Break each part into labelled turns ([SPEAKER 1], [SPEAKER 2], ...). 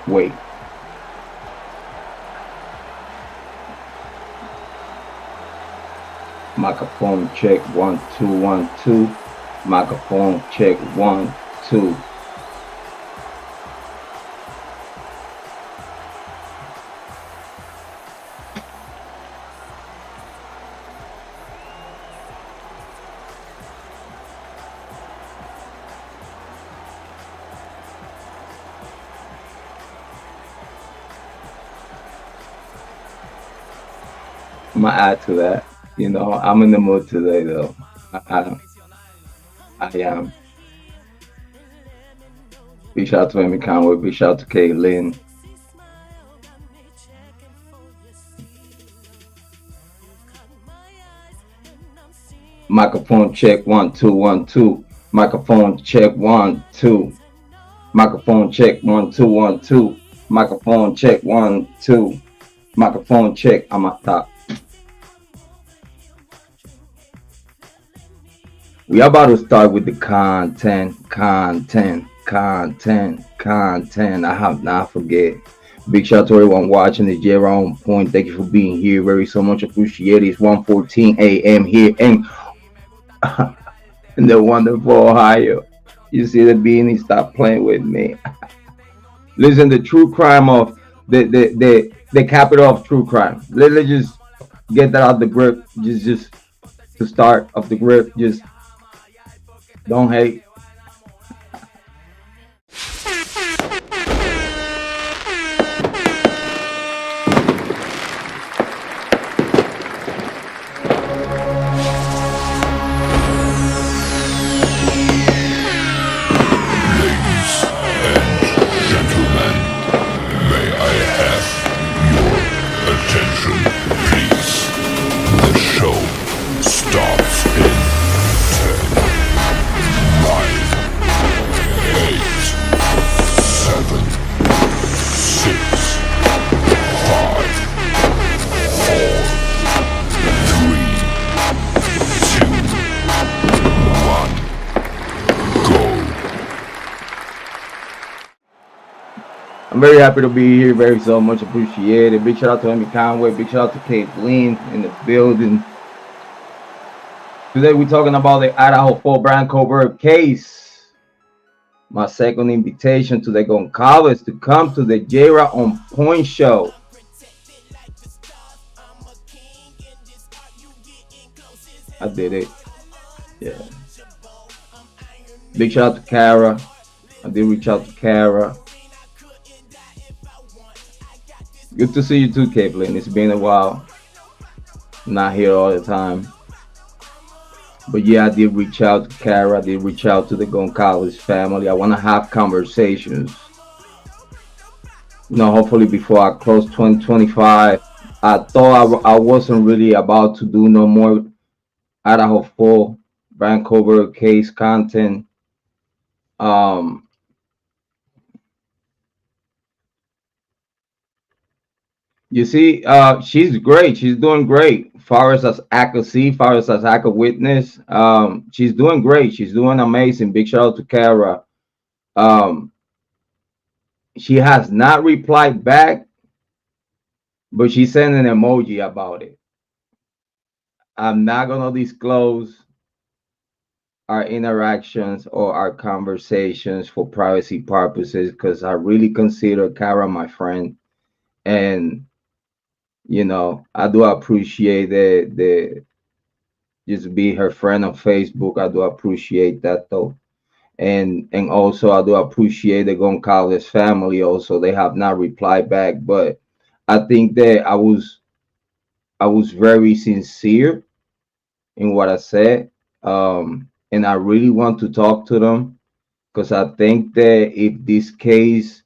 [SPEAKER 1] Wait. Microphone check 1 2 1 2. Microphone check 1 2. I'm gonna add to that. You know, I'm in the mood today, though. I am. Big shout out to Amy Conway. Big shout out to Kaylee. Microphone check 1 2 1 2. Microphone check 1 2. Microphone check 1 2 1 2. Microphone check 1 2. Microphone check. I'm at top. We are about to start with the content. I have not forget. Big shout out to everyone watching the Jrod on Point. Thank you for being here. Very so much appreciated. It's 1:14 a.m. here in the wonderful Ohio. You see the beanie, stop playing with me. Listen, the true crime of the capital of true crime. Let's just get that out the grip. Just the start of the grip. Just don't hate. I'm very happy to be here. Very so much appreciated. Big shout out to Amy Conway. Big shout out to Kaylee in the building. Today we're talking about the Idaho 4 Bryan Kohberger case. My second invitation to the Goncalves to come to the Jrod on Point show. I did it. Yeah. Big shout out to Kara. I did reach out to Kara. Good to see you too, Kiely. It's been a while. Not here all the time. But yeah, I did reach out to Kara. I did reach out to the Goncalves family. I want to have conversations. You know, hopefully before I close 2025. I thought I wasn't really about to do no more Idaho 4 Bryan Kohberger case content. You see, she's great. She's doing great. Far as I could see, far as I could witness, she's doing great. She's doing amazing. Big shout out to Kara. She has not replied back, but she sent an emoji about it. I'm not gonna disclose our interactions or our conversations for privacy purposes because I really consider Kara my friend, and you know, I do appreciate the just be her friend on Facebook. I do appreciate that though. And also I do appreciate the Goncalves family also. They have not replied back, but I think that I was very sincere in what I said. And I really want to talk to them because I think that if this case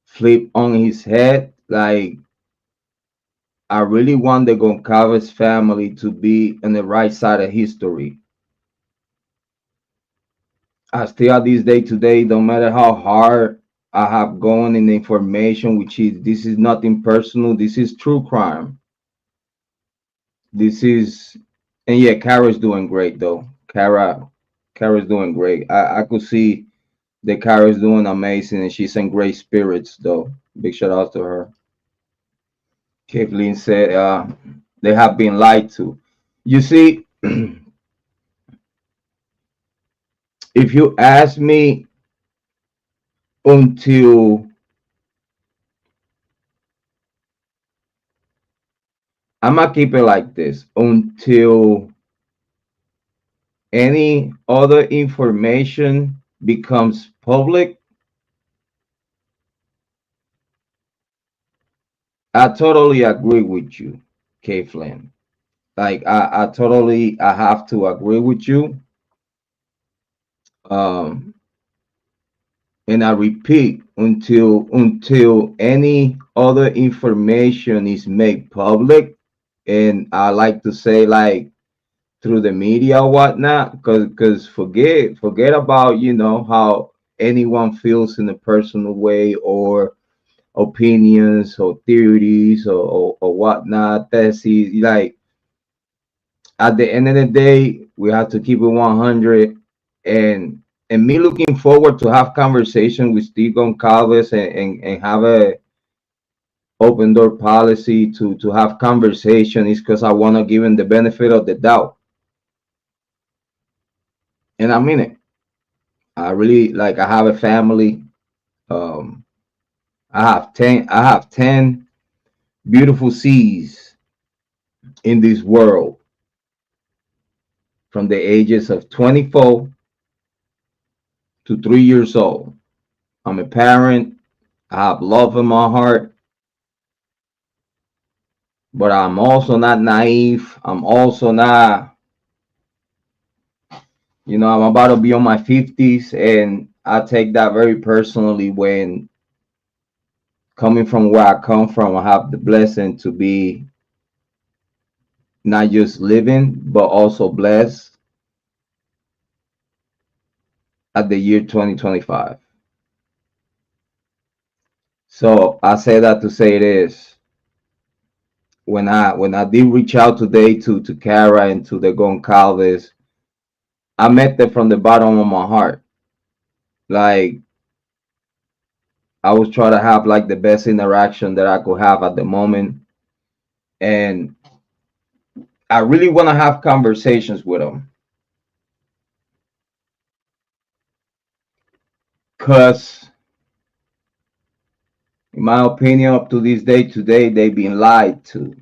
[SPEAKER 1] flip on his head, like I really want the Goncalves family to be on the right side of history. I still at this day today, no matter how hard I have gone in the information, which is this is nothing personal, this is true crime. This is, and yeah, Kara's doing great though. Kara's doing great. I could see that Kara's doing amazing, and she's in great spirits, though. Big shout out to her. Kathleen said they have been lied to. You see, if you ask me until I'm gonna keep it like this until any other information becomes public, I totally agree with you, Kathleen. Like I have to agree with you. Um, and I repeat, until any other information is made public, and I like to say like through the media or whatnot, because forget about how anyone feels in a personal way or opinions or theories or whatnot. That's easy. Like at the end of the day, we have to keep it 100. And me looking forward to have conversation with Steve Goncalves and have a open door policy to have conversation is because I want to give him the benefit of the doubt. And I mean it. I really like I have a family. Um I have 10 beautiful seas in this world from the ages of 24 to 3 years old. I'm a parent. I have love in my heart, but I'm also not naive. I'm also not, I'm about to be on my 50s, and I take that very personally when coming from where I come from, I have the blessing to be not just living, but also blessed at the year 2025. So I say that to say this. When I did reach out today to Kara and to the Goncalves, I met them from the bottom of my heart. Like I was trying to have like the best interaction that I could have at the moment, and I really want to have conversations with them, cause in my opinion, up to this day today, they've been lied to.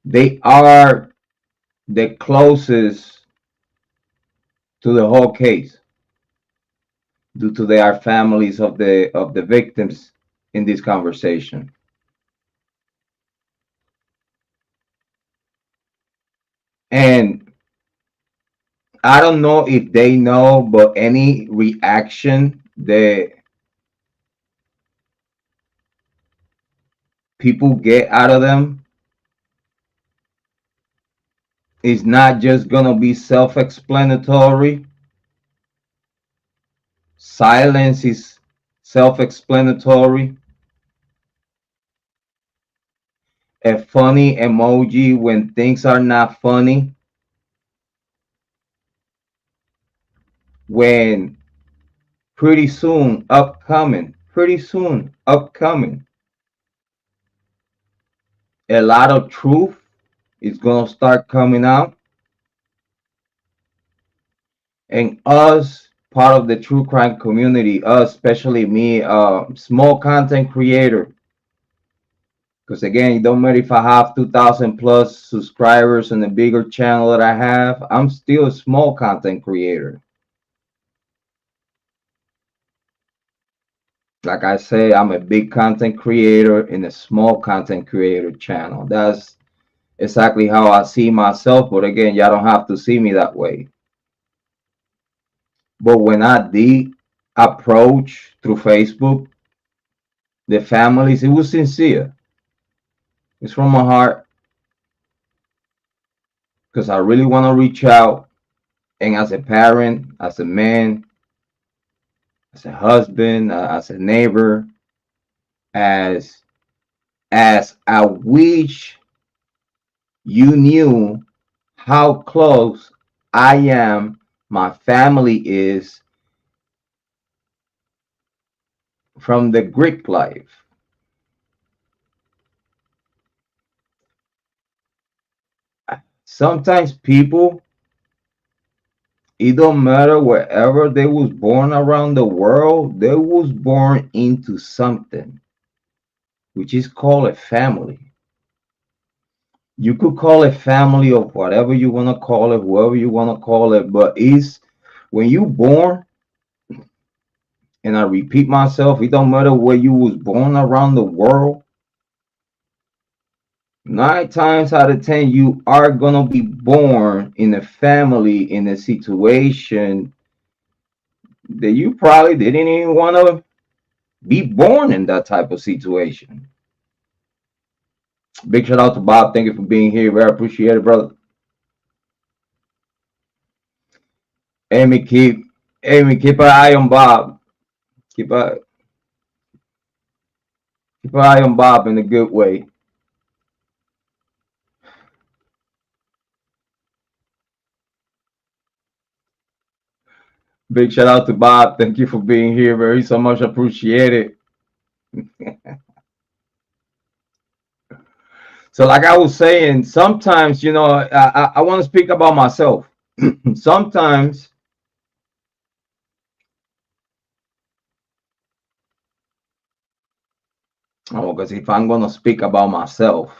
[SPEAKER 1] They are the closest to the whole case due to they are families of the victims in this conversation. And I don't know if they know, but any reaction that people get out of them is not just gonna be self-explanatory. Silence is self-explanatory. A funny emoji when things are not funny. When pretty soon upcoming, a lot of truth is gonna start coming out, and us, part of the true crime community, us, especially me, small content creator, because again, it don't matter if I have 2,000 plus subscribers and a bigger channel that I have, I'm still a small content creator. Like I say, I'm a big content creator in a small content creator channel. That's exactly how I see myself. But again, y'all don't have to see me that way. But when I did approach through Facebook, the families, it was sincere. It's from my heart because I really want to reach out. And as a parent, as a man, as a husband, as a neighbor, as I wish you knew how close I am, my family is from the Greek life. Sometimes people, it don't matter wherever they was born around the world, they was born into something, which is called a family. You could call it family or whatever you want to call it, whoever you want to call it, but it's when you born, and I repeat myself, it don't matter where you was born around the world, 9 times out of 10, you are gonna be born in a family in a situation that you probably didn't even want to be born in that type of situation. Big shout out to Bob. Thank you for being here. Very appreciate it, brother. Amy, keep an eye on Bob. Keep a keep an eye on Bob in a good way. Big shout out to Bob. Thank you for being here. Very so much appreciated. So, like I was saying, sometimes I want to speak about myself. Sometimes, oh, because if I'm gonna speak about myself,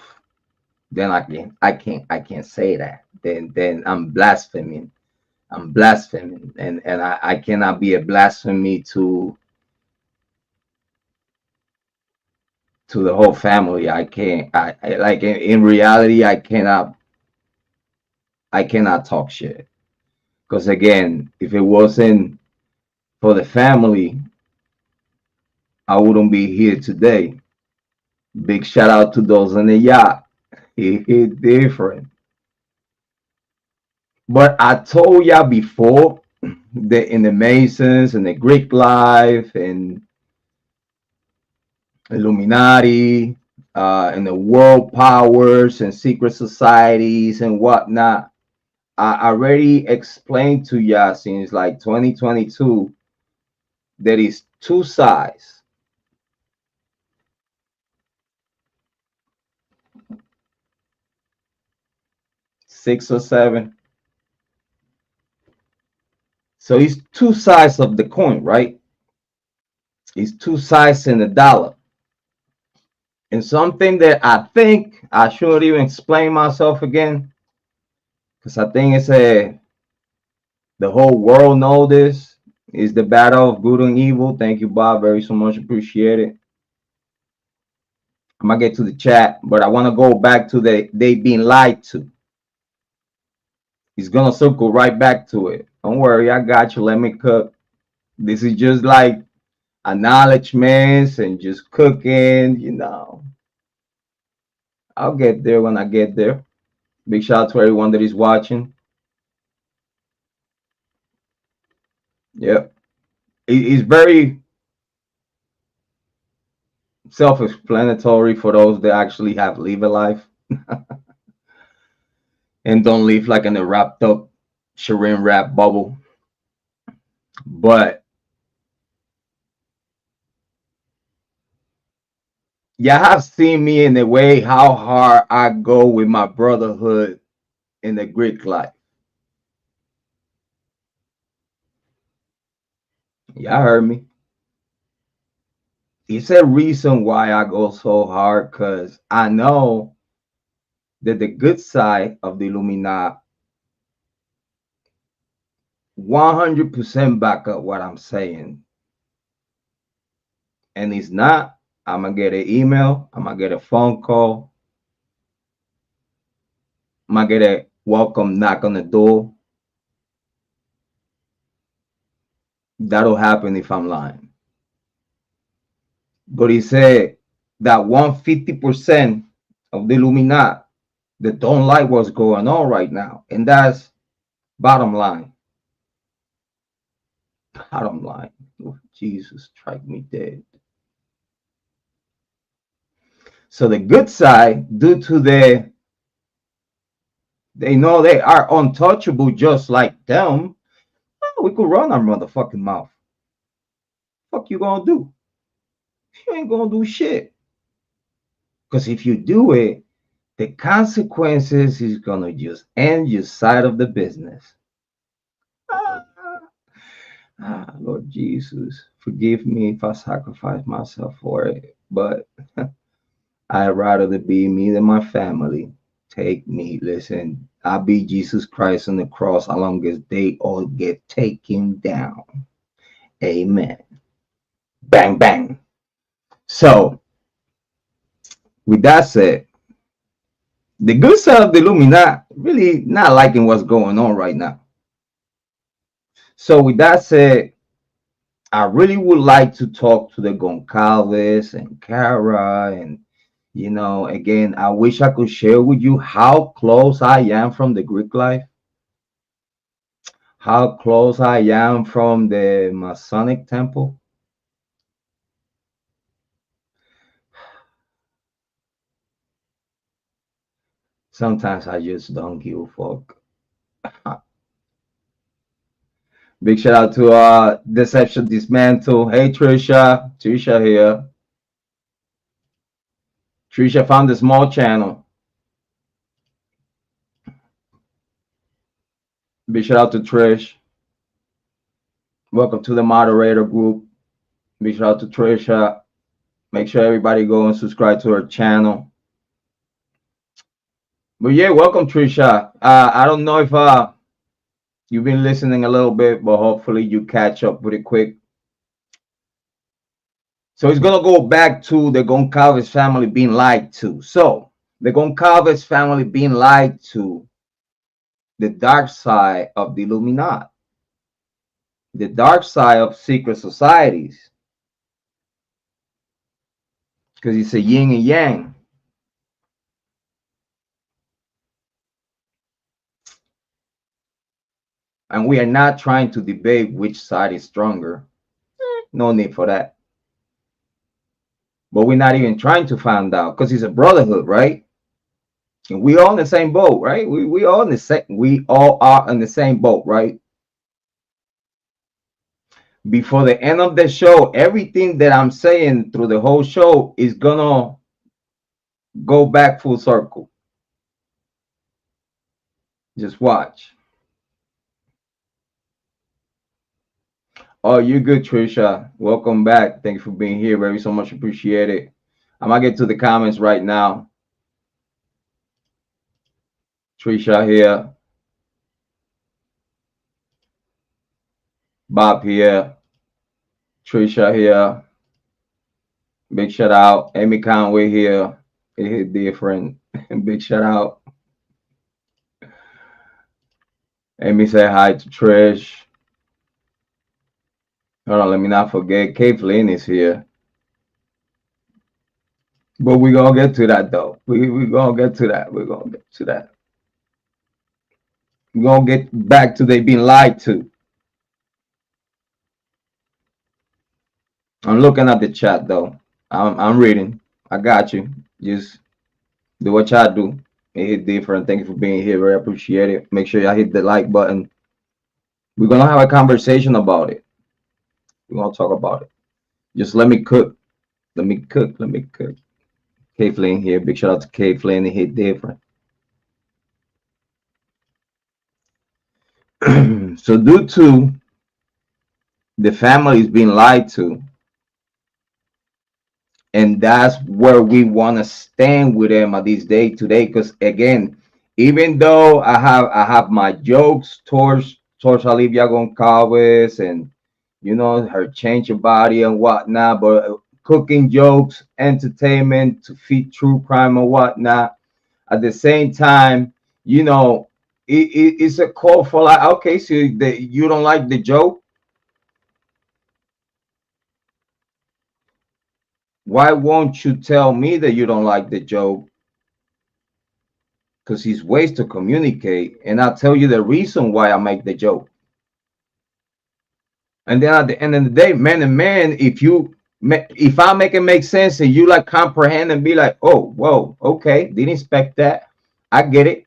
[SPEAKER 1] then I can't say that. Then I'm blaspheming. I'm blaspheming, and I cannot be a blasphemy to the whole family. I can't. I like in reality, I cannot talk shit. Because again, if it wasn't for the family, I wouldn't be here today. Big shout out to those on the yacht. It's different. But I told y'all before that in the Masons and the Greek life and Illuminati, and the world powers and secret societies and whatnot. I already explained to y'all since like 2022 there is two sides, 6 or 7. So it's two sides of the coin, right? It's two sides in the dollar. And something that I think I should even explain myself again, because I think it's the whole world know this, is the battle of good and evil. Thank you, Bob. Very so much appreciate it. I'm gonna get to the chat, but I want to go back to they being lied to. He's gonna circle right back to it. Don't worry, I got you. Let me cook. This is just like acknowledgments and just cooking. I'll get there when I get there. Big shout out to everyone that is watching. Yep. It's very self-explanatory for those that actually have live a life and don't live like in a wrapped up Sharin wrap bubble. But y'all have seen me in the way how hard I go with my brotherhood in the Greek life. Y'all heard me. It's a reason why I go so hard, because I know that the good side of the Illuminati 100% back up what I'm saying. And it's not, I'm gonna get an email, I'm gonna get a phone call, I'm gonna get a welcome knock on the door. That'll happen if I'm lying. But he said that 150% of the Illuminati that don't like what's going on right now. And that's bottom line. Bottom line. Oh, Jesus, strike me dead. So the good side, due to the They know they are untouchable just like them. Oh, we could run our motherfucking mouth. Fuck you gonna do? You ain't gonna do shit. Because if you do it, the consequences is gonna just end your side of the business. Lord Jesus, forgive me if I sacrifice myself for it, but I'd rather to be me than my family. Take me. Listen, I'll be Jesus Christ on the cross as long as they all get taken down. Amen. Bang, bang. So, with that said, the good side of the Illuminati really not liking what's going on right now. So, with that said, I really would like to talk to the Goncalves and Kara. And, again, I wish I could share with you how close I am from the Greek life, how close I am from the Masonic temple. Sometimes I just don't give a fuck. Big shout out to Deception Dismantle. Hey Trisha. Trisha here. Trisha found a small channel. Big shout out to Trish. Welcome to the moderator group. Big shout out to Trisha. Make sure everybody go and subscribe to her channel. But yeah, welcome Trisha. I don't know if you've been listening a little bit, but hopefully you catch up pretty quick. So it's gonna go back to the Goncalves family being lied to. So the Goncalves family being lied to, the dark side of the Illuminati, the dark side of secret societies, because it's a yin and yang. And we are not trying to debate which side is stronger. No need for that. But we're not even trying to find out because it's a brotherhood, right? And we all in the same boat, right? We all in the same. We all are in the same boat, right? Before the end of the show, everything that I'm saying through the whole show is gonna go back full circle. Just watch. Oh, you're good, Trisha. Welcome back. Thank you for being here. Very so much appreciated. I'm gonna get to the comments right now. Trisha here. Bob here. Trisha here. Big shout out. Amy Conway here. It hit different. Big shout out. Amy say hi to Trish. Hold on, let me not forget. Kaylee is here. But we're gonna get to that though. We're gonna get to that. We're gonna get to that. We're gonna get back to they being lied to. I'm looking at the chat though. I'm reading. I got you. Just do what y'all do. It hit different. Thank you for being here. Very appreciate it. Make sure y'all hit the like button. We're gonna have a conversation about it. We're gonna talk about it. Just let me cook. Let me cook. Let me cook. K Flynn here. Big shout out to K Flynn. It hit different. So due to the families being lied to, and that's where we want to stand with them at this day today. Because again, even though I have my jokes towards Olivia Goncalves and her change of body and whatnot, but cooking jokes, entertainment to feed true crime and whatnot. At the same time, it's a call for like, okay, so you don't like the joke. Why won't you tell me that you don't like the joke? Because he's ways to communicate, and I'll tell you the reason why I make the joke. And then at the end of the day, man to man, if I make it make sense and you like comprehend and be like, oh, whoa, okay, didn't expect that. I get it.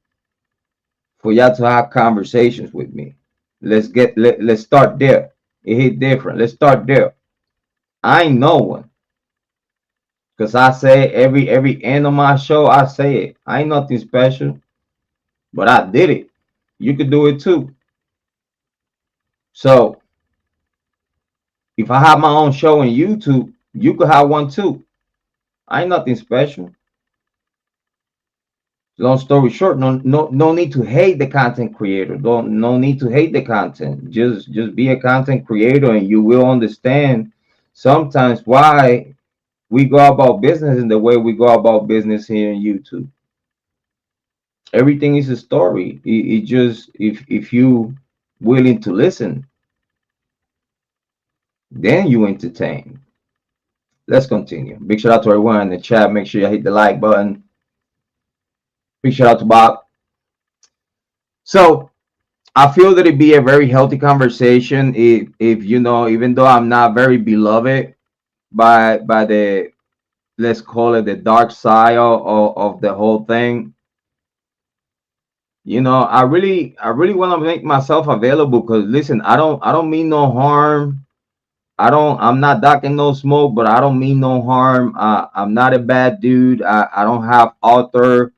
[SPEAKER 1] for y'all to have conversations with me. Let's start there. It hit different. Let's start there. I ain't no one. Cause I say every end of my show, I say it. I ain't nothing special, but I did it. You could do it too. So if I have my own show on YouTube, you could have one too. I ain't nothing special. Long story short, no need to hate the content creator. Don't no need to hate the content. Just be a content creator, and you will understand sometimes why we go about business in the way we go about business here in YouTube. Everything is a story. It just if you willing to listen, then you entertain. Let's continue. Big shout out to everyone in the chat. Make sure you hit the like button. Big shout out to Bob. So I feel that it'd be a very healthy conversation if you know, even though I'm not very beloved by the, let's call it, the dark side of the whole thing. You know, I really want to make myself available because listen, I don't mean no harm. I'm not ducking no smoke, but I don't mean no harm. I'm not a bad dude. I don't have alter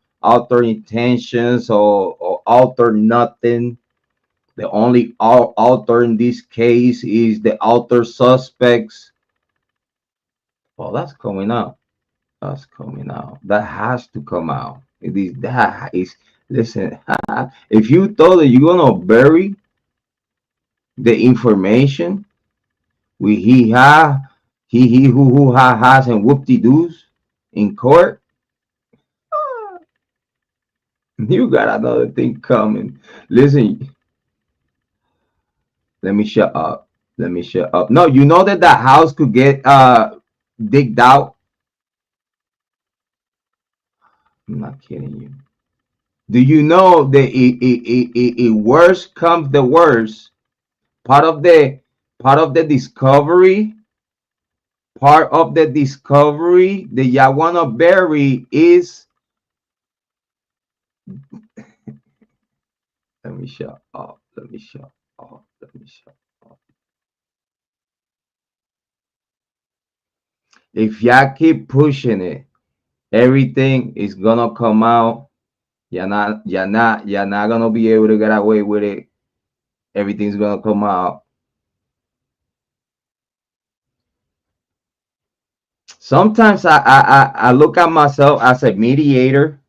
[SPEAKER 1] intentions or alter nothing. The only alter in this case is the alter suspects. Oh, that's coming out. That's coming out. That has to come out. It is that is listen. If you thought that you're gonna bury the information with he who ha has and whoop de doos in court, you got another thing coming. Listen, let me shut up. Let me shut up. No, you know that the house could get digged out. I'm not kidding you. Do you know that it worse comes the worst? Part of the part of the discovery, part of the discovery that y'all wanna bury is. Let me shut up. Let me shut up. Let me shut up. If y'all keep pushing it, everything is gonna come out. You're not gonna be able to get away with it. Everything's gonna come out. Sometimes I look at myself as a mediator,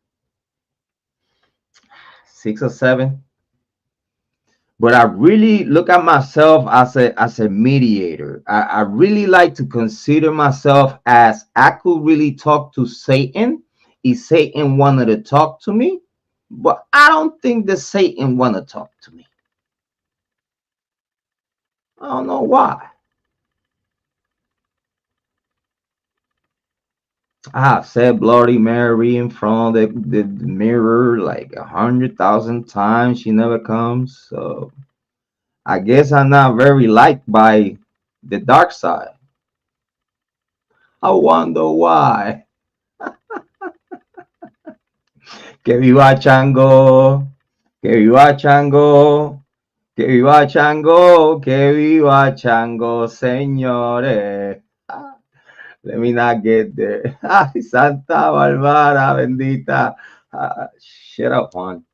[SPEAKER 1] 6 or 7, but I really look at myself as a mediator. I really like to consider myself as I could really talk to Satan if Satan wanted to talk to me, but I don't think that Satan want to talk to me. I don't know why. I have said Bloody Mary in front of the mirror like 100,000 times. She never comes. So I guess I'm not very liked by the dark side. I wonder why. Que viva Chango. Que viva Chango. Que viva Chango. Que viva Chango, señores. Let me not get there. Ay, Santa Barbara, bendita. Shut up, Juan.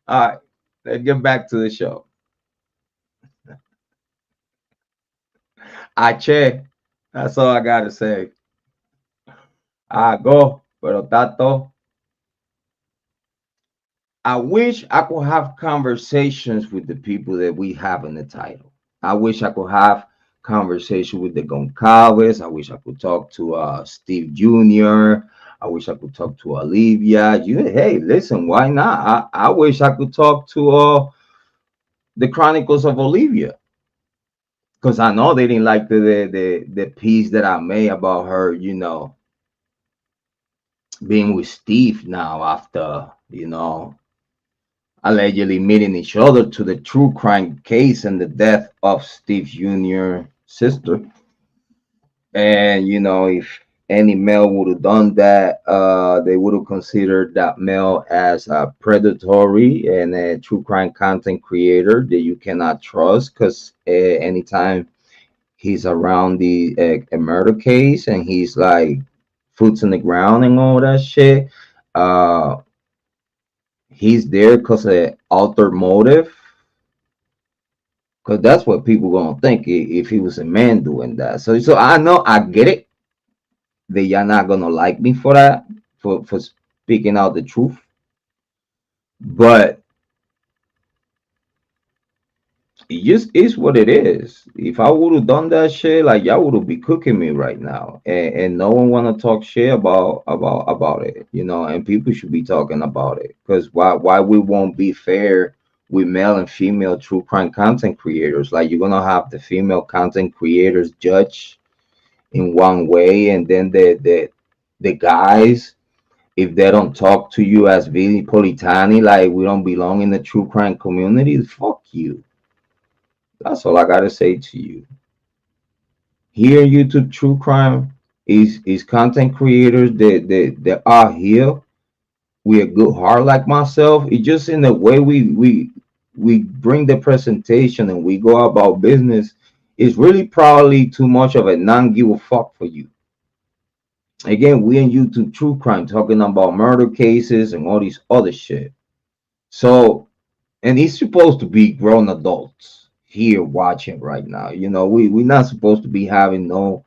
[SPEAKER 1] All right, let's get back to the show. H, that's all I gotta say. Go, pero tato. I wish I could have conversations with the people that we have in the title. I wish I could have conversation with the Goncalves. I wish I could talk to Steve Jr. I wish I could talk to Olivia. Hey, listen, why not? I wish I could talk to the Chronicles of Olivia, because I know they didn't like the piece that I made about her, being with Steve now after, allegedly meeting each other to the true crime case and the death of Steve Jr.'s sister. And if any male would have done that, they would have considered that male as a predatory and a true crime content creator that you cannot trust, because anytime he's around the a murder case and he's like foots on the ground and all that shit, uh, he's there because of alter motive. Because that's what people gonna think if he was a man doing that. So I know I get it that y'all not gonna like me for that, for speaking out the truth. But it just is what it is. If I would have done that shit, like y'all would have be cooking me right now, and no one want to talk shit about it, you know. And people should be talking about it, because why we won't be fair with male and female true crime content creators? Like you're gonna have the female content creators judge in one way, and then the guys, if they don't talk to you as Billy Politani, like we don't belong in the true crime community, fuck you. That's all I gotta say to you. Here, YouTube True Crime is content creators that are here with a good heart like myself. It's just in the way we bring the presentation and we go about business is really probably too much of a non-give a fuck for you. Again, we in YouTube True Crime talking about murder cases and all these other shit. So, and it's supposed to be grown adults here watching right now. You know, we're not supposed to be having no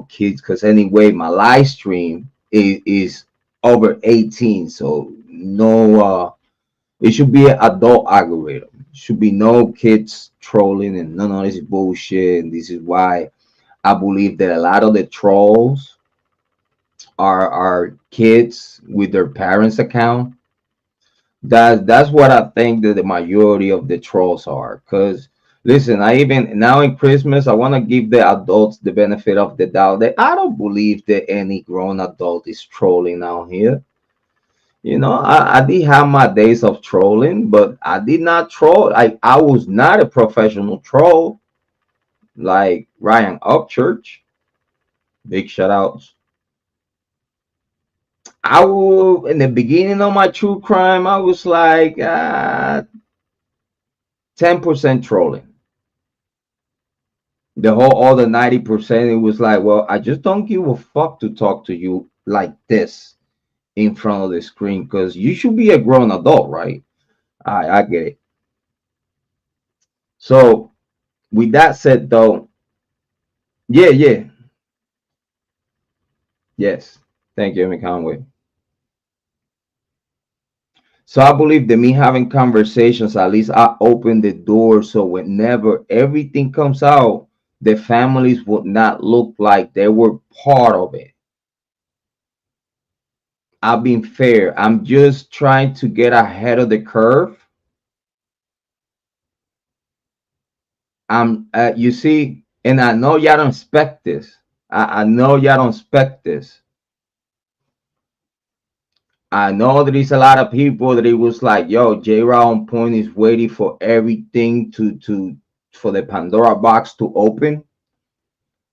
[SPEAKER 1] kids, because anyway my live stream is over 18, so no, it should be an adult algorithm. Should be no kids trolling and none of this bullshit. And this is why I believe that a lot of the trolls are kids with their parents account. That's what I think that the majority of the trolls are. Because listen, I even now in Christmas, I want to give the adults the benefit of the doubt that I don't believe that any grown adult is trolling out here. You know, I did have my days of trolling, but I did not troll. I was not a professional troll like Ryan Upchurch. Big shout outs. I will in the beginning of my true crime, I was like 10% trolling. The whole other 90%, it was like, well, I just don't give a fuck to talk to you like this in front of the screen, because you should be a grown adult, right? I get it. So with that said though, yeah, yes, thank you, Amy Conway. So I believe that me having conversations, at least I open the door, so whenever everything comes out, the families would not look like they were part of it. I've been fair. I'm just trying to get ahead of the curve. You see, and I know y'all don't expect this. I know y'all don't expect this. I know there is a lot of people that it was like, yo, Jrod on point is waiting for everything to for the Pandora box to open,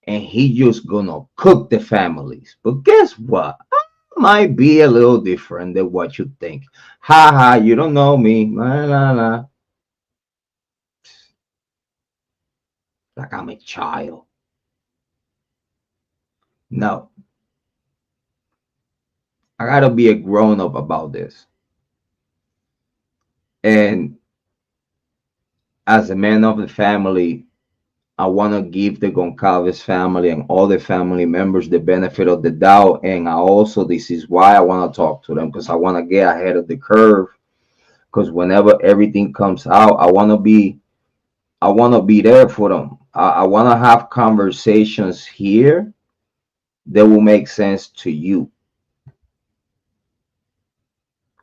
[SPEAKER 1] and he just gonna cook the families. But guess what? Might be a little different than what you think. Ha ha, you don't know me. La la la. Like I'm a child. No, I gotta be a grown up about this. And as a man of the family, I want to give the Goncalves family and all the family members the benefit of the doubt. And I also, this is why I want to talk to them, because I want to get ahead of the curve. Because whenever everything comes out, I want to be there for them. I want to have conversations here that will make sense to you.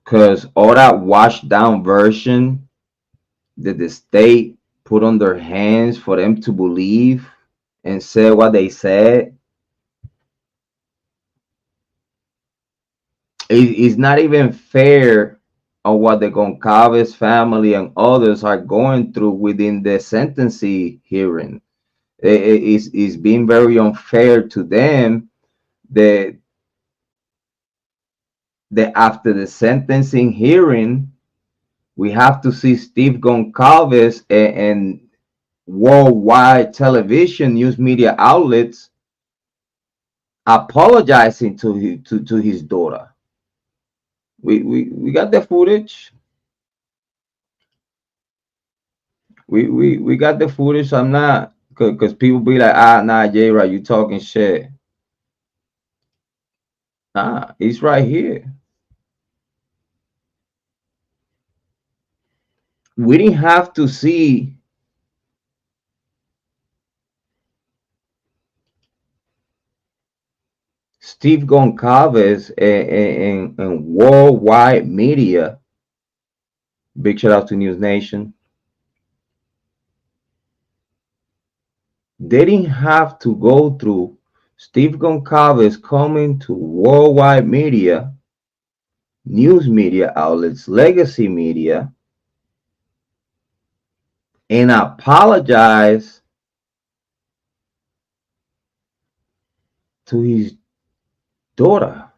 [SPEAKER 1] Because all that washed down version that the state put on their hands for them to believe and say what they said, it's not even fair on what the Goncalves family and others are going through within the sentencing hearing. It's been very unfair to them, the after the sentencing hearing, we have to see Steve Goncalves and worldwide television news media outlets apologizing to his daughter. We got the footage. We got the footage. I'm not, because people be like, nah, Jrod, you talking shit. Nah, it's right here. We didn't have to see Steve Goncalves and worldwide media. Big shout out to News Nation. They didn't have to go through Steve Goncalves coming to worldwide media, news media outlets, legacy media, and apologize to his daughter.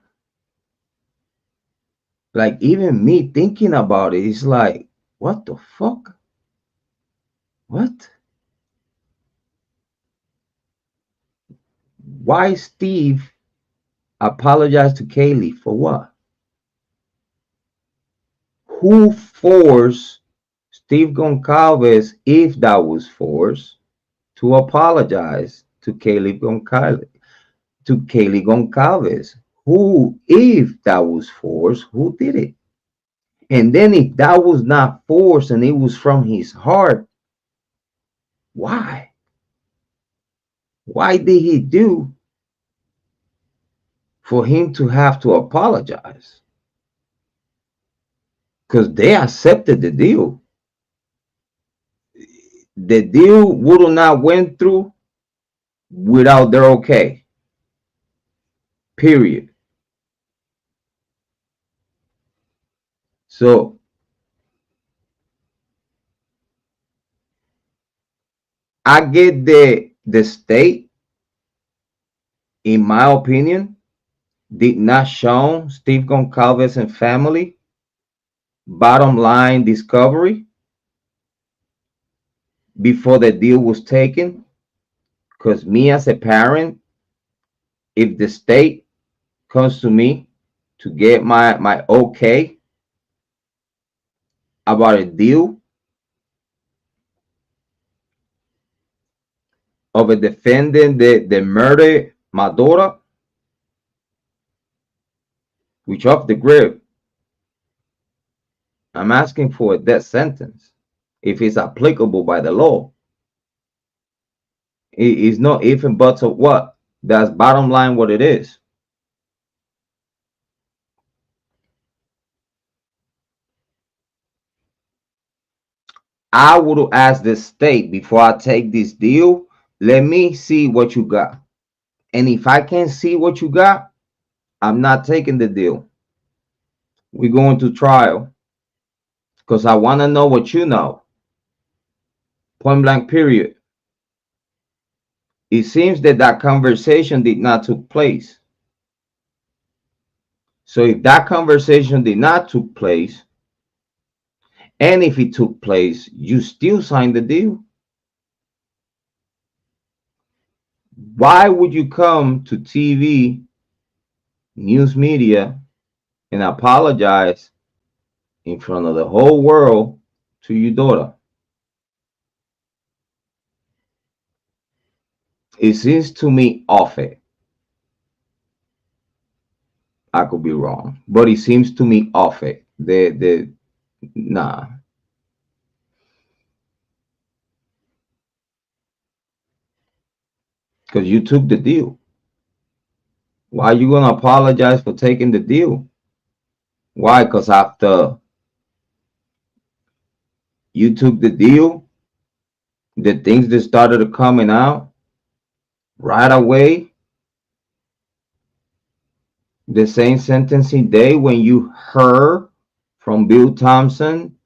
[SPEAKER 1] Like, even me thinking about it, it's like, what the fuck? What? Why Steve apologized to Kaylee for what? Who forced Steve Goncalves, if that was forced, to apologize to Kaylee Goncalves? Who, if that was forced, who did it? And then if that was not forced and it was from his heart, why? Why did he do for him to have to apologize? Because they accepted the deal. The deal would have not went through without their okay. Period. So I get the state, in my opinion, did not show Steve Goncalves and family bottom line discovery before the deal was taken. Because me as a parent, if the state comes to me to get my okay about a deal of a defendant that murdered my daughter, which off the grip, I'm asking for a death sentence if it's applicable by the law. It is not if and buts of what. That's bottom line what it is. I would have asked the state before I take this deal, let me see what you got. And if I can't see what you got, I'm not taking the deal. We're going to trial because I want to know what you know. Point blank, period. It seems that that conversation did not took place. So if that conversation did not took place, and if it took place, you still signed the deal. Why would you come to TV, news media, and apologize in front of the whole world to your daughter? It seems to me off it. I could be wrong, but it seems to me off it. Nah. Because you took the deal. Why are you gonna apologize for taking the deal? Why? Because after you took the deal, the things that started coming out right away, the same sentencing day when you heard from Bill Thompson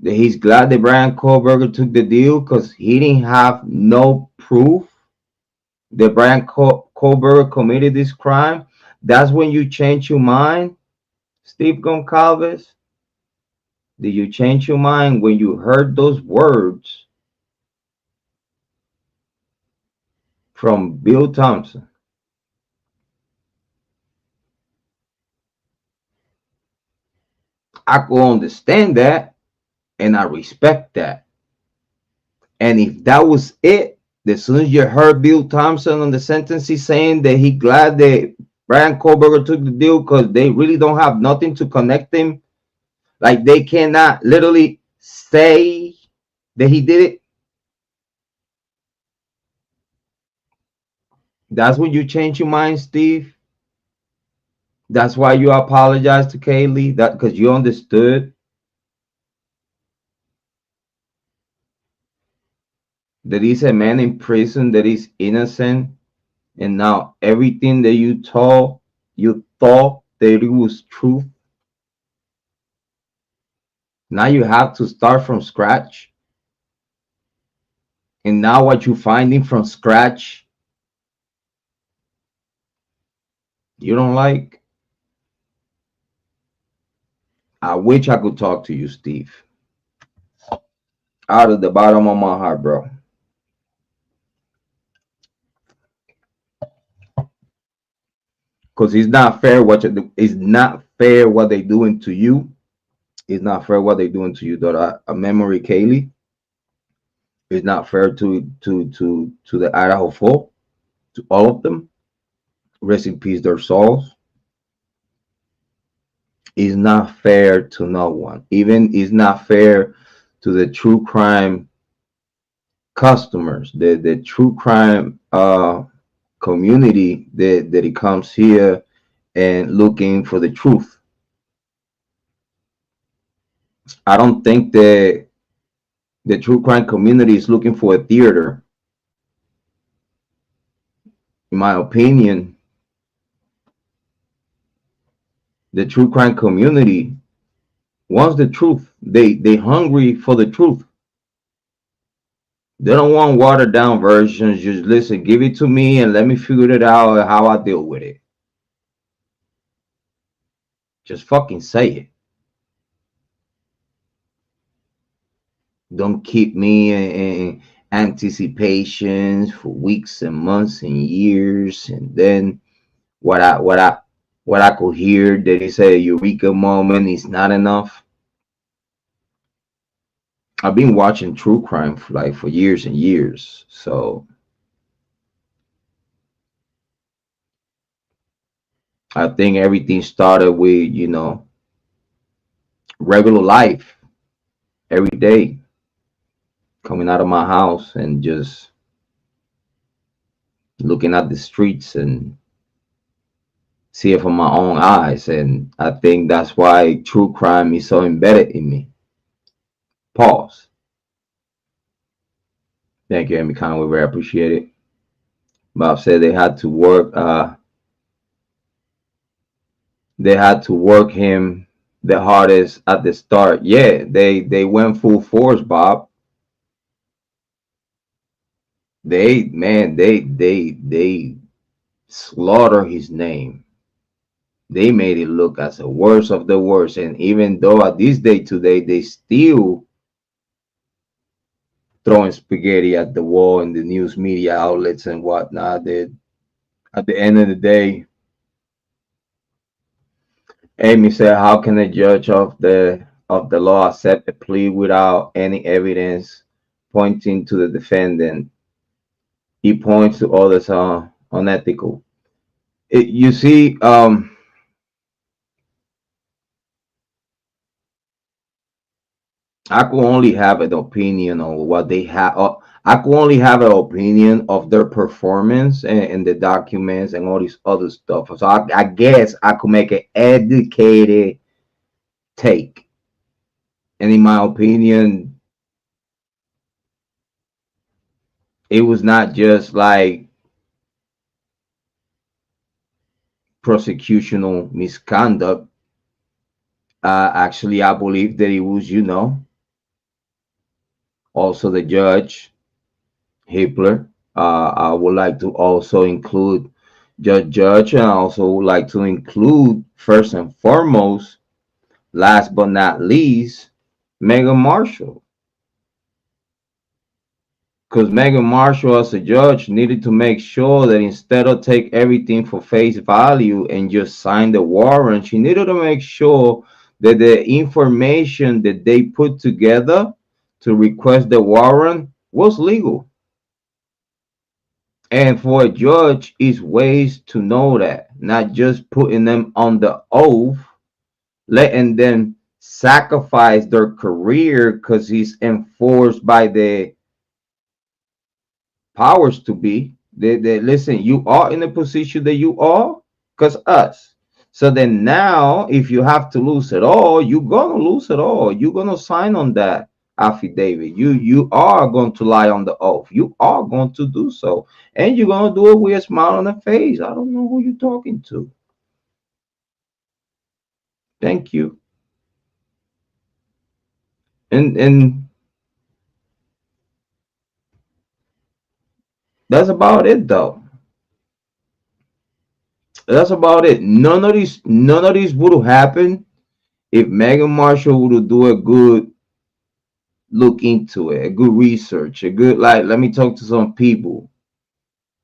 [SPEAKER 1] that he's glad that Bryan Kohberger took the deal because he didn't have no proof that Bryan Kohberger committed this crime, that's when you change your mind, Steve Goncalves? Did you change your mind when you heard those words from Bill Thompson? I could understand that, and I respect that. And if that was it, as soon as you heard Bill Thompson on the sentencing saying that he glad that Bryan Kohberger took the deal because they really don't have nothing to connect him, like they cannot literally say that he did it. That's when you change your mind, Steve. That's why you apologize to Kaylee, that because you understood that he's a man in prison that is innocent, and now everything that you thought that it was truth. Now you have to start from scratch. And now what you're finding from scratch, you don't like. I wish I could talk to you, Steve. Out of the bottom of my heart, bro. Because it's not fair what you do. It's not fair what they doing to you. It's not fair what they doing to you, daughter. A memory, Kaylee. It's not fair to the Idaho folk, to all of them. Rest in peace, their souls. It's not fair to no one. Even it's not fair to the true crime customers, the true crime community that it comes here and looking for the truth. I don't think that the true crime community is looking for a theater. In my opinion, the true crime community wants the truth. They hungry for the truth. They don't want watered down versions. Just listen, give it to me and let me figure it out how I deal with it. Just fucking say it. Don't keep me in anticipations for weeks and months and years, and then what I could hear that is a eureka moment is not enough. I've been watching true crime for years and years, so I think everything started with regular life every day, coming out of my house and just looking at the streets and see it from my own eyes. And I think that's why true crime is so embedded in me. Pause. Thank you, Amy Conway. Very appreciate it. Bob said they had to work. They had to work him the hardest at the start. Yeah, they went full force, Bob. They slaughter his name. They made it look as the worst of the worst. And even though at this day today they still throwing spaghetti at the wall in the news media outlets and whatnot, that at the end of the day, Amy said, how can a judge of the law accept a plea without any evidence pointing to the defendant? He points to others unethical. You see, I could only have an opinion on what they have. I could only have an opinion of their performance and the documents and all this other stuff. So I guess I could make an educated take. And in my opinion, it was not just like prosecutional misconduct. Actually, I believe that it was, also the judge, Hitler. I would like to also include Judge, and I also would like to include first and foremost, last but not least, Megan Marshall. Because Megan Marshall, as a judge, needed to make sure that instead of take everything for face value and just sign the warrant, she needed to make sure that the information that they put together to request the warrant was legal. And for a judge, is ways to know that, not just putting them on the oath, letting them sacrifice their career because it's enforced by the powers to be. They listen, you are in the position that you are because us. So then now, if you have to lose it all, you're gonna lose it all. You're gonna sign on that affidavit. You are going to lie on the oath. You are going to do so, and you're gonna do it with a smile on the face. I don't know who you're talking to. Thank you. And that's about it, though. That's about it. None of these would have happened if Megan Marshall would do a good look into it, a good research, a good, like, let me talk to some people.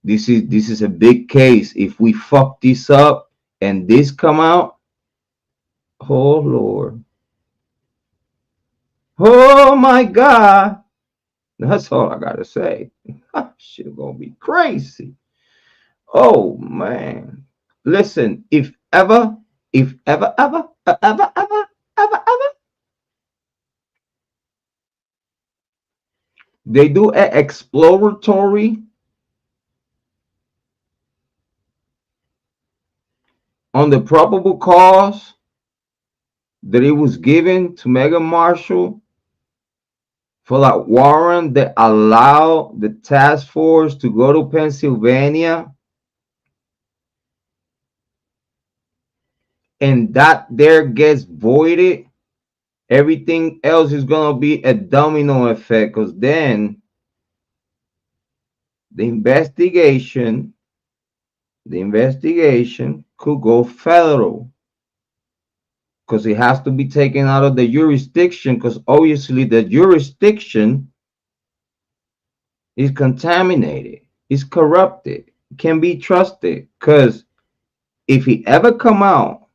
[SPEAKER 1] This is a big case. If we fuck this up and this come out, oh Lord, oh my God, that's all I gotta say. Shit gonna be crazy. Oh man, listen, if ever they do an exploratory on the probable cause that it was given to Megan Marshall for that warrant that allowed the task force to go to Pennsylvania, and that there gets voided, everything else is gonna be a domino effect, because then the investigation the investigation could go federal, because it has to be taken out of the jurisdiction, because obviously the jurisdiction is contaminated, is corrupted, can be trusted. Because if he ever come out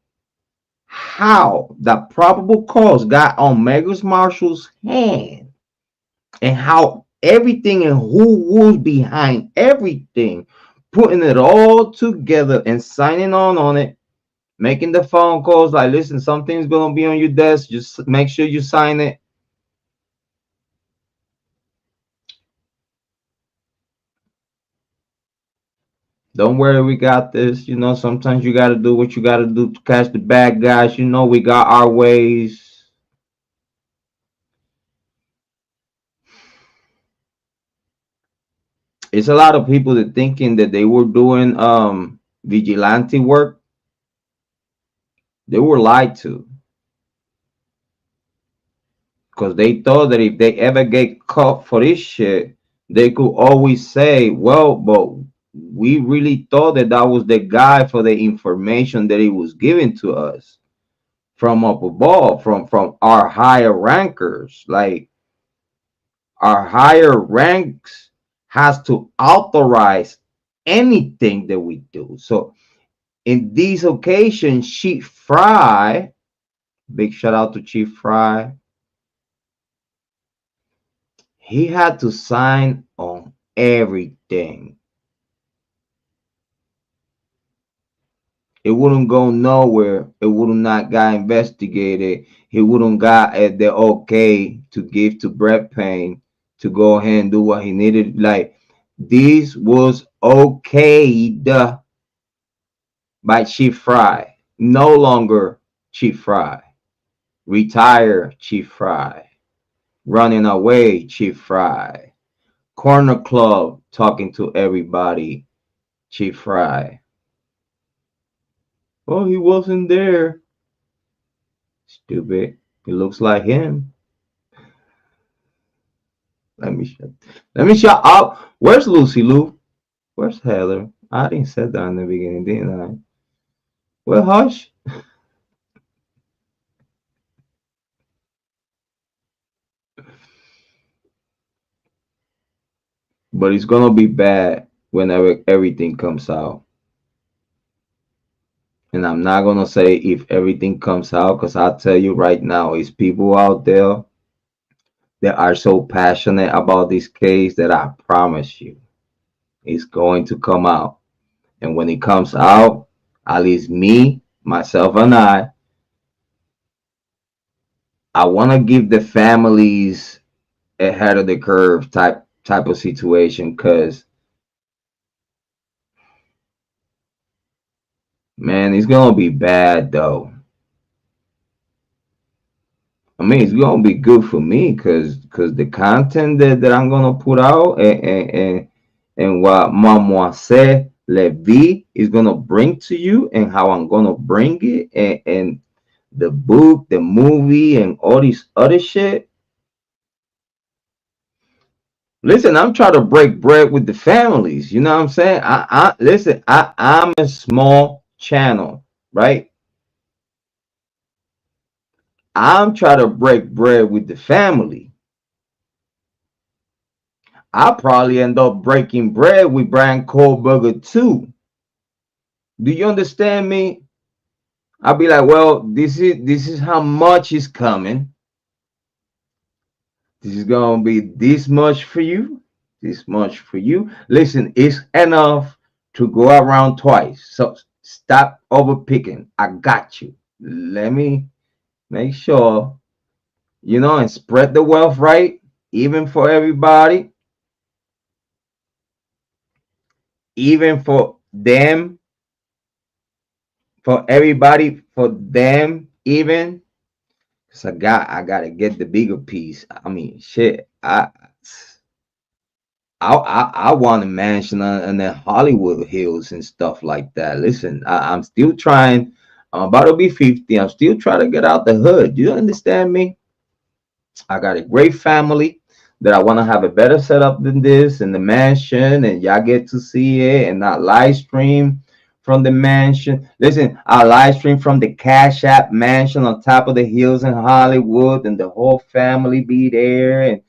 [SPEAKER 1] how the probable cause got on Megan Marshall's hand, and how everything and who was behind everything, putting it all together and signing on it, making the phone calls like, listen, something's gonna be on your desk, just make sure you sign it. Don't worry, we got this. Sometimes you gotta do what you gotta do to catch the bad guys. We got our ways. It's a lot of people that thinking that they were doing vigilante work. They were lied to, because they thought that if they ever get caught for this shit, they could always say, well, but we really thought that that was the guy for the information that he was giving to us from up above, from our higher rankers. Like, our higher ranks has to authorize anything that we do. So in these occasions, Chief Fry, big shout out to Chief Fry, he had to sign on everything. It wouldn't go nowhere. It would not got investigated. He wouldn't got the okay to give to Brett Payne to go ahead and do what he needed. Like, this was okayed by Chief Fry. No longer Chief Fry. Retire Chief Fry. Running away Chief Fry. Corner Club talking to everybody Chief Fry. Oh, he wasn't there. Stupid. He looks like him. Let me shut up. Where's Lucy Lou? Where's Heather? I didn't say that in the beginning, didn't I? Well, hush. But it's gonna be bad whenever everything comes out. And I'm not gonna say if everything comes out, because I'll tell you right now, it's people out there that are so passionate about this case that I promise you it's going to come out. And when it comes out, at least me, myself, and I want to give the families ahead of the curve type of situation, because man, it's gonna be bad though. I mean, it's gonna be good for me because the content that I'm gonna put out, and what Mademoiselle Levy is gonna bring to you, and how I'm gonna bring it, and the book, the movie, and all this other shit. Listen, I'm trying to break bread with the families. You know what I'm saying? I listen. I'm a small channel, right? I'm trying to break bread with the family. I'll probably end up breaking bread with Bryan Kohberger too. Do you understand me? I'll be like, well, this is how much is coming. This is gonna be this much for you, this much for you. Listen, it's enough to go around twice. So stop overpicking. I got you. Let me make sure, and spread the wealth right, even for everybody, even for them, for everybody, for them, even. Cause I gotta get the bigger piece. I mean, shit. I want a mansion in the Hollywood Hills and stuff like that. Listen, I'm still trying. I'm about to be 50. I'm still trying to get out the hood. You understand me? I got a great family that I want to have a better setup than this in the mansion, and y'all get to see it and not live stream from the mansion. Listen, I live stream from the Cash App mansion on top of the hills in Hollywood, and the whole family be there, and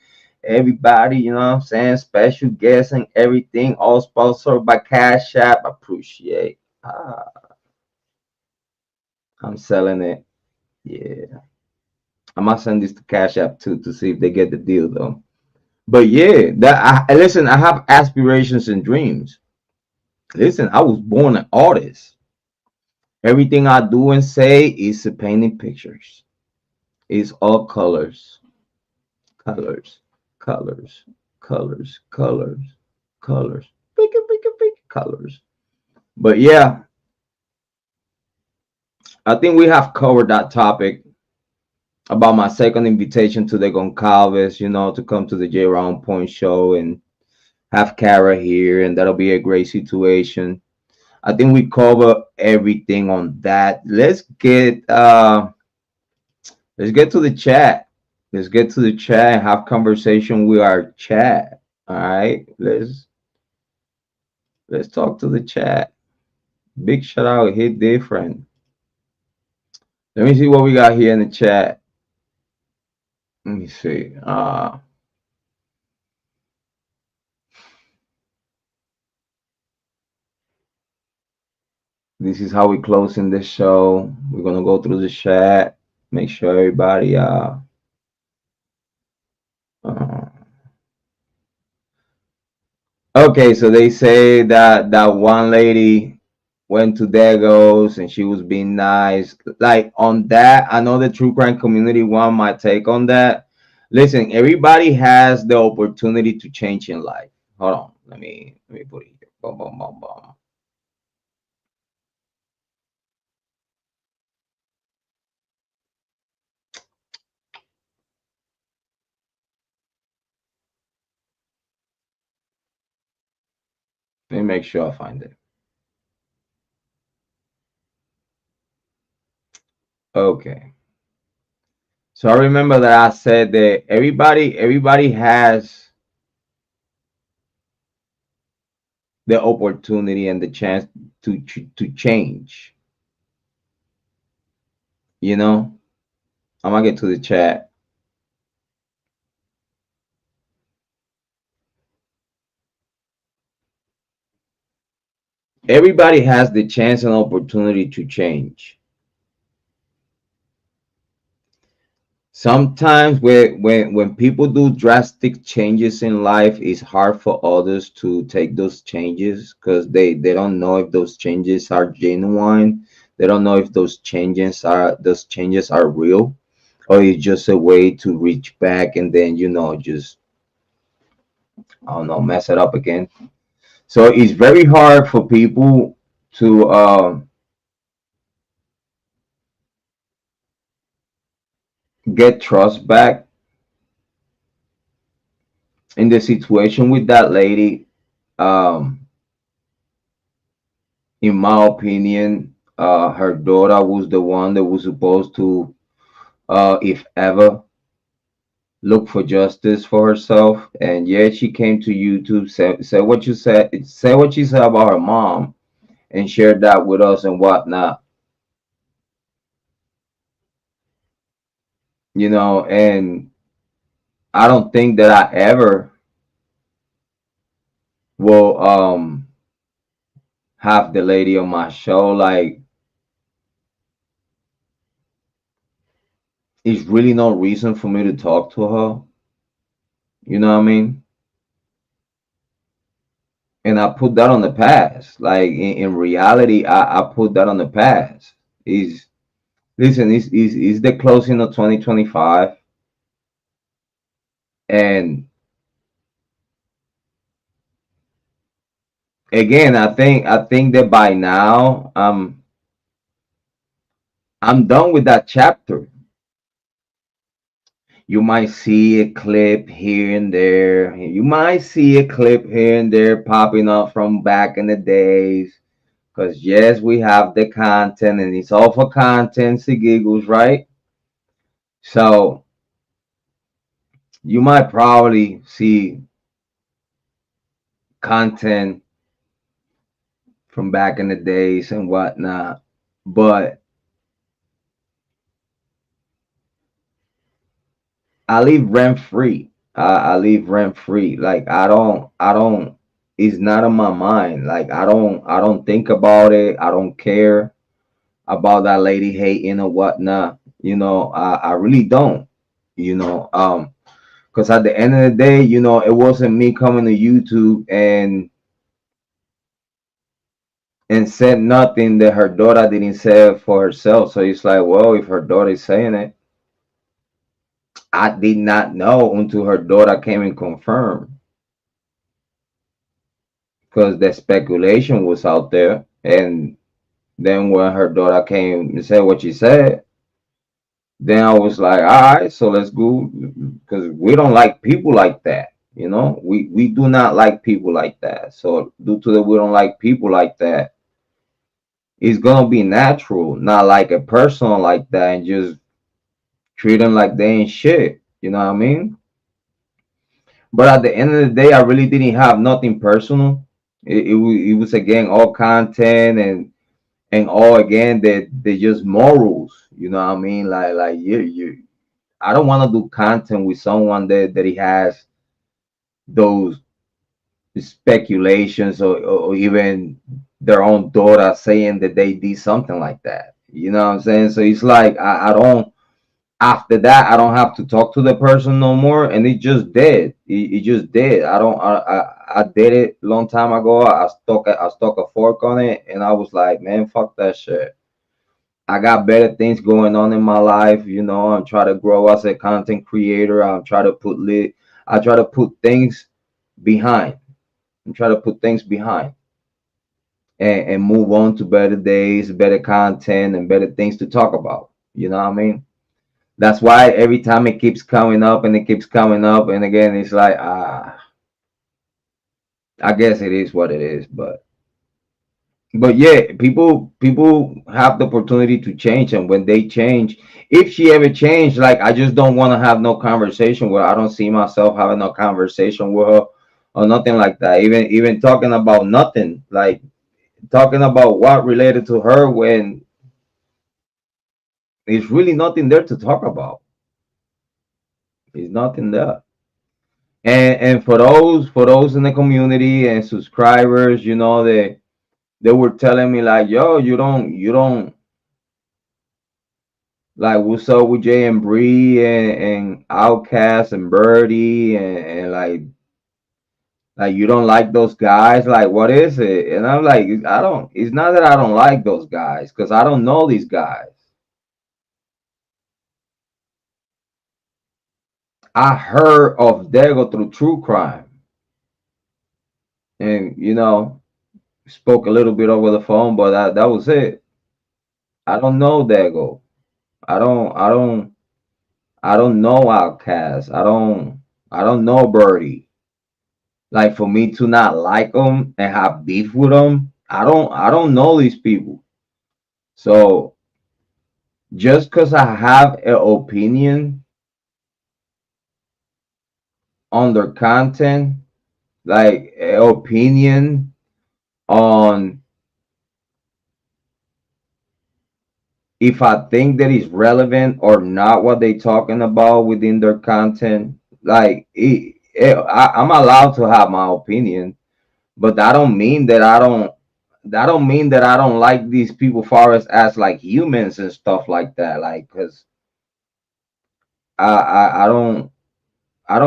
[SPEAKER 1] everybody, you know what I'm saying? Special guests and everything, all sponsored by Cash App. Appreciate. I'm selling it. Yeah. I might send this to Cash App too to see if they get the deal though. But yeah, listen, I have aspirations and dreams. Listen, I was born an artist. Everything I do and say is painting pictures. It's all colors, colors, colors, colors, colors, colors, colors. But yeah, I think we have covered that topic about my second invitation to the Goncalves, to come to the Jrod Point show and have Kara here, and that'll be a great situation. I think we cover everything on that. Let's get to the chat. Let's get to the chat and have conversation with our chat. All right. Let's talk to the chat. Big shout out, hit different. Let me see what we got here in the chat. Let me see. This is how we closing this show. We're gonna go through the chat, make sure everybody uh okay, so they say that one lady went to Dagos and she was being nice. Like on that, I know the true crime community want my take on that. Listen, everybody has the opportunity to change in life. Hold on, let me put it here. Boom, boom, boom, boom. Let me make sure I find it. Okay. So I remember that I said that everybody has the opportunity and the chance to change. You know, I'm gonna get to the chat. Everybody has the chance and opportunity to change. Sometimes when people do drastic changes in life, it's hard for others to take those changes because they don't know if those changes are genuine. They don't know if those changes are real, or it's just a way to reach back and then just, I don't know, mess it up again. So it's very hard for people to get trust back. In the situation with that lady, um in my opinion, her daughter was the one that was supposed to, if ever, look for justice for herself. And yet she came to YouTube, said what you said about her mom, and shared that with us and whatnot. And I don't think that I ever will have the lady on my show. Like, it's really no reason for me to talk to her. You know what I mean? And I put that on the past. Like, in reality, I put that on the past. Is Listen, is the closing of 2025, and again, I think that by now, I'm done with that chapter. You might see a clip here and there. You might see a clip here and there popping up from back in the days. Because yes, we have the content, and it's all for content and giggles, right? So you might probably see content from back in the days and whatnot, but I live rent free. I live rent free. Like, I don't. It's not on my mind. Like, I don't think about it. I don't care about that lady hating or whatnot. I really don't. Because at the end of the day, it wasn't me coming to YouTube and said nothing that her daughter didn't say for herself. So it's like, well, if her daughter is saying it, I did not know until her daughter came and confirmed, because the speculation was out there. And then when her daughter came and said what she said, then I was like, all right, so let's go, because we don't like people like that. We do not like people like that. So due to that, we don't like people like that. It's gonna be natural, not like a person like that, and just treat them like they ain't shit. You know what I mean? But at the end of the day, I really didn't have nothing personal. It was again all content, and all again that they just morals. You know what I mean? Like you. I don't want to do content with someone that he has those speculations, or even their own daughter saying that they did something like that. You know what I'm saying? So it's like, I don't. After that, I don't have to talk to the person no more, and it just did. It just did. I don't. I did it long time ago. I stuck a fork on it, and I was like, man, fuck that shit. I got better things going on in my life. I'm trying to grow as a content creator. I try to put things behind. I'm trying to put things behind, and move on to better days, better content, and better things to talk about. You know what I mean? That's why every time it keeps coming up and it keeps coming up, and again, it's like, I guess it is what it is. But yeah, people have the opportunity to change, and when they change, if she ever changed, like, I just don't want to have no conversation with her. I don't see myself having no conversation with her or nothing like that. Even talking about nothing, like talking about what related to her when there's really nothing there to talk about. There's nothing there. And for those in the community and subscribers, they were telling me like, yo, you don't like what's up with Jay and Bree and Outcast and Birdie and like you don't like those guys, like what is it? And I'm like, I don't, it's not that I don't like those guys because I don't know these guys. I heard of Dago through true crime and spoke a little bit over the phone, but that was it. I don't know Dago. I don't know Outcast. I don't know Birdie. Like for me to not like them and have beef with them, I don't know these people. So just because I have an opinion on their content, like an opinion on if I think that is relevant or not what they talking about within their content, like I'm allowed to have my opinion, but that don't mean that I don't like these people far as like humans and stuff like that. Like, cause I don't I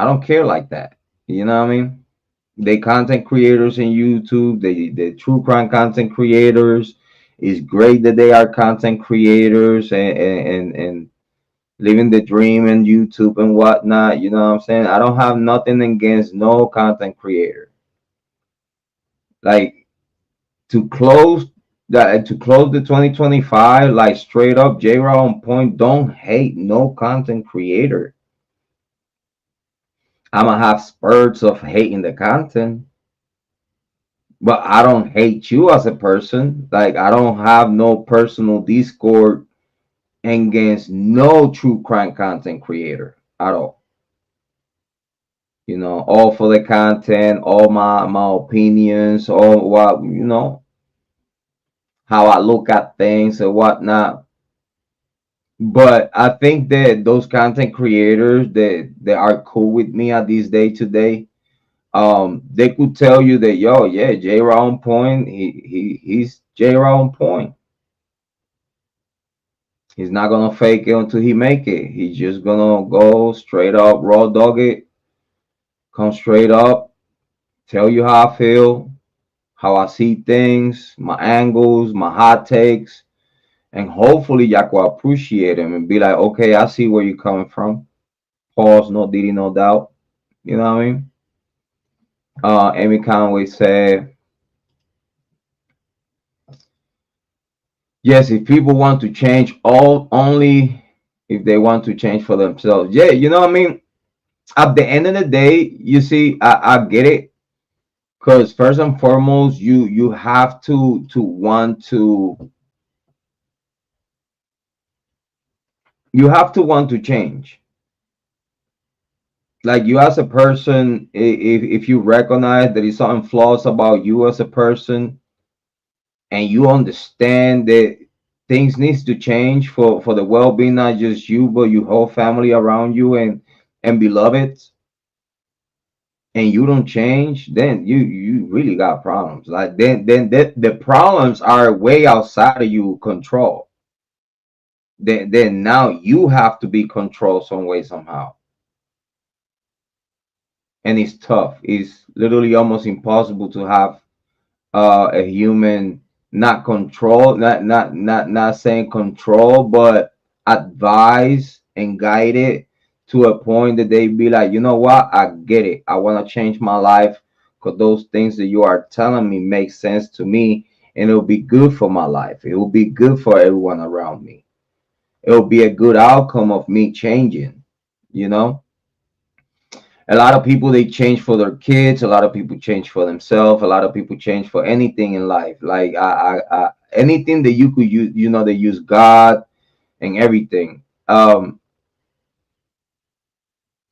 [SPEAKER 1] don't care like that. You know what I mean? They content creators in YouTube. They true crime content creators. It's great that they are content creators and living the dream in YouTube and whatnot. You know what I'm saying? I don't have nothing against no content creator. Like to close the 2025, like straight up, Jrod on point. Don't hate no content creator. I'm gonna have spurts of hating the content, but I don't hate you as a person. Like I don't have no personal discord against no true crime content creator at all. All for the content, all my opinions, all what how I look at things and whatnot. But I think that those content creators that are cool with me at this day today, they could tell you that yo, yeah, Jrod on point. He's Jrod on point. He's not gonna fake it until he make it. He's just gonna go straight up, raw dog it, come straight up, tell you how I feel, how I see things, my angles, my hot takes, and hopefully y'all will appreciate him and be like, okay, I see where you're coming from. Pause, no diddy, no doubt. You know what I mean? Amy Conway said, yes, if people want to change, all only if they want to change for themselves. Yeah, you know what I mean? At the end of the day, you see, I get it. Because first and foremost, you have to want to change. Like you as a person, if you recognize there is something flaws about you as a person, and you understand that things needs to change for the well-being, not just you but your whole family around you and beloveds, and you don't change, then you really got problems. Like then the problems are way outside of you control. Then now you have to be controlled some way somehow, and it's tough. It's literally almost impossible to have a human not control, not saying control, but advise and guide it to a point that they be like, you know what, I get it. I want to change my life because those things that you are telling me make sense to me, and it'll be good for my life. It will be good for everyone around me. It will be a good outcome of me changing. You know, a lot of people they change for their kids. A lot of people change for themselves. A lot of people change for anything in life. Like anything that you could use. They use God and everything.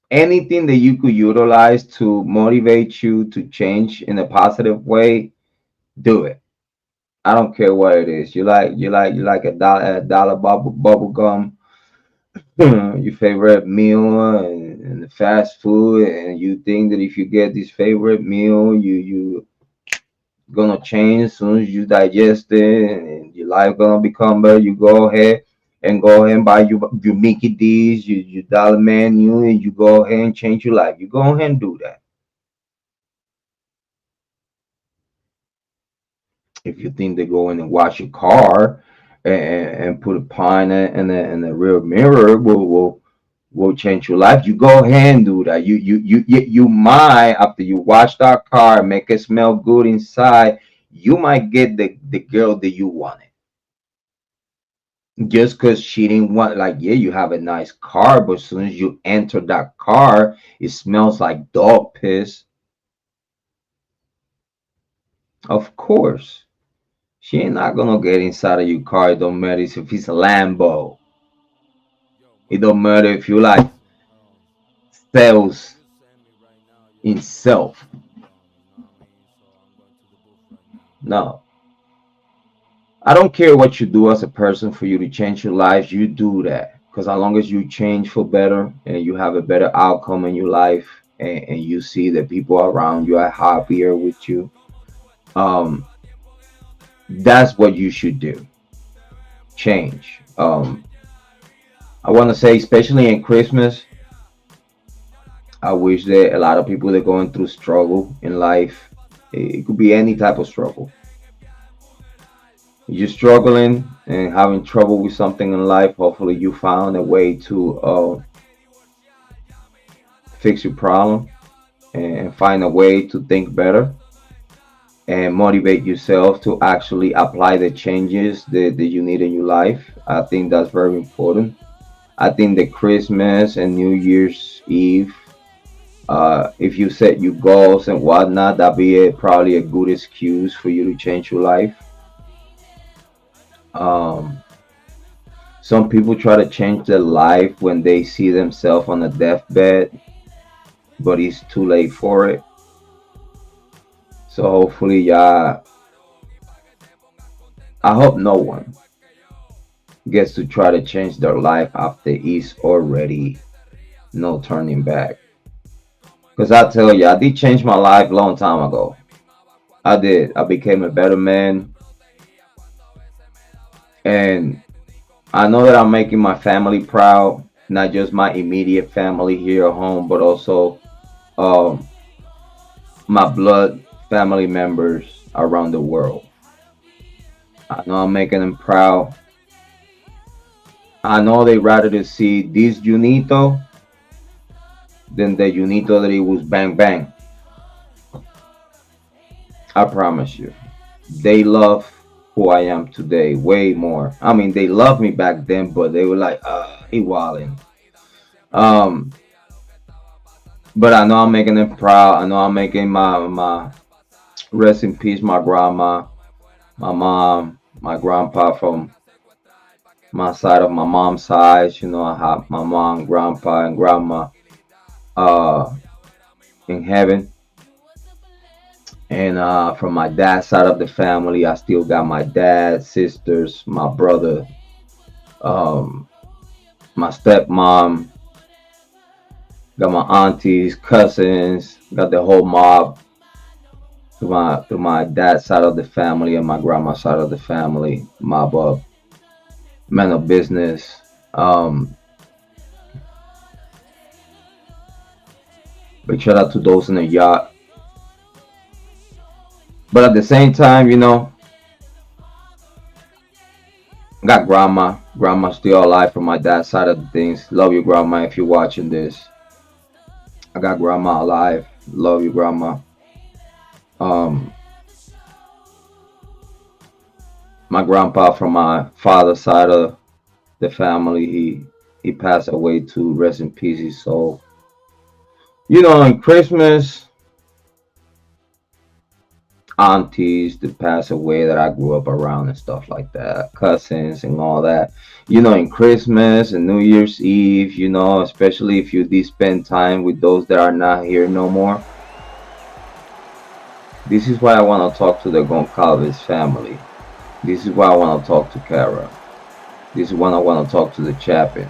[SPEAKER 1] anything that you could utilize to motivate you to change in a positive way, do it. I don't care what it is. You like a dollar bubble gum, your favorite meal, and the fast food, and you think that if you get this favorite meal, you gonna change as soon as you digest it, and your life gonna become better. You go ahead and buy your Mickey D's, your dollar menu, and you go ahead and change your life. You go ahead and do that. If you think they go in and wash your car and put a pine in the rear mirror will change your life, you go ahead and do that. You might, after you wash that car, make it smell good inside, you might get the girl that you wanted. Just because she didn't want, like, yeah, you have a nice car, but as soon as you enter that car, it smells like dog piss. Of course, she ain't not gonna get inside of your car. It don't matter if it's a Lambo. It don't matter if you like sales in self. No, I don't care what you do as a person for you to change your life. You do that because as long as you change for better and you have a better outcome in your life, and you see that people around you are happier with you, um, that's what you should do. Change. I want to say, especially in Christmas, I wish that a lot of people that are going through struggle in life, it could be any type of struggle. You're struggling and having trouble with something in life. Hopefully, you found a way to fix your problem and find a way to think better and motivate yourself to actually apply the changes that you need in your life. I think that's very important. I think that Christmas and New Year's Eve, if you set your goals and whatnot, that'd be probably a good excuse for you to change your life. Um, some people try to change their life when they see themselves on a deathbed, but it's too late for it. So hopefully, yeah, I hope no one gets to try to change their life after it's already no turning back. Because I tell you, I did change my life a long time ago. I did. I became a better man, and I know that I'm making my family proud, not just my immediate family here at home, but also um, my blood family members around the world. I know I'm making them proud. I know they rather to see this Junito than the Junito that it was bang bang. I promise you. They love who I am today way more. I mean, they loved me back then, but they were like, he wildin'. Um, but I know I'm making them proud. I know I'm making my rest in peace, my grandma, my mom, my grandpa from my side of my mom's side. You know, I have my mom, grandpa, and grandma uh in heaven. And from my dad's side of the family, I still got my dad, sisters, my brother, um, my stepmom, got my aunties, cousins, got the whole mob to my dad's side of the family and my grandma's side of the family. Mob up, men of business. Big shout out to those in the yacht. But at the same time, got grandma. Grandma's still alive from my dad's side of the things. Love you, grandma, if you're watching this. I got grandma alive. Love you, grandma. Um, my grandpa from my father's side of the family, he passed away too. Rest in peace, his soul. In Christmas, aunties that pass away that I grew up around and stuff like that, cousins and all that. You know, in Christmas and New Year's Eve, you know, especially if you did spend time with those that are not here no more. This is why I want to talk to the Goncalves family. This is why I want to talk to Kara. This is when I want to talk to the Chapin.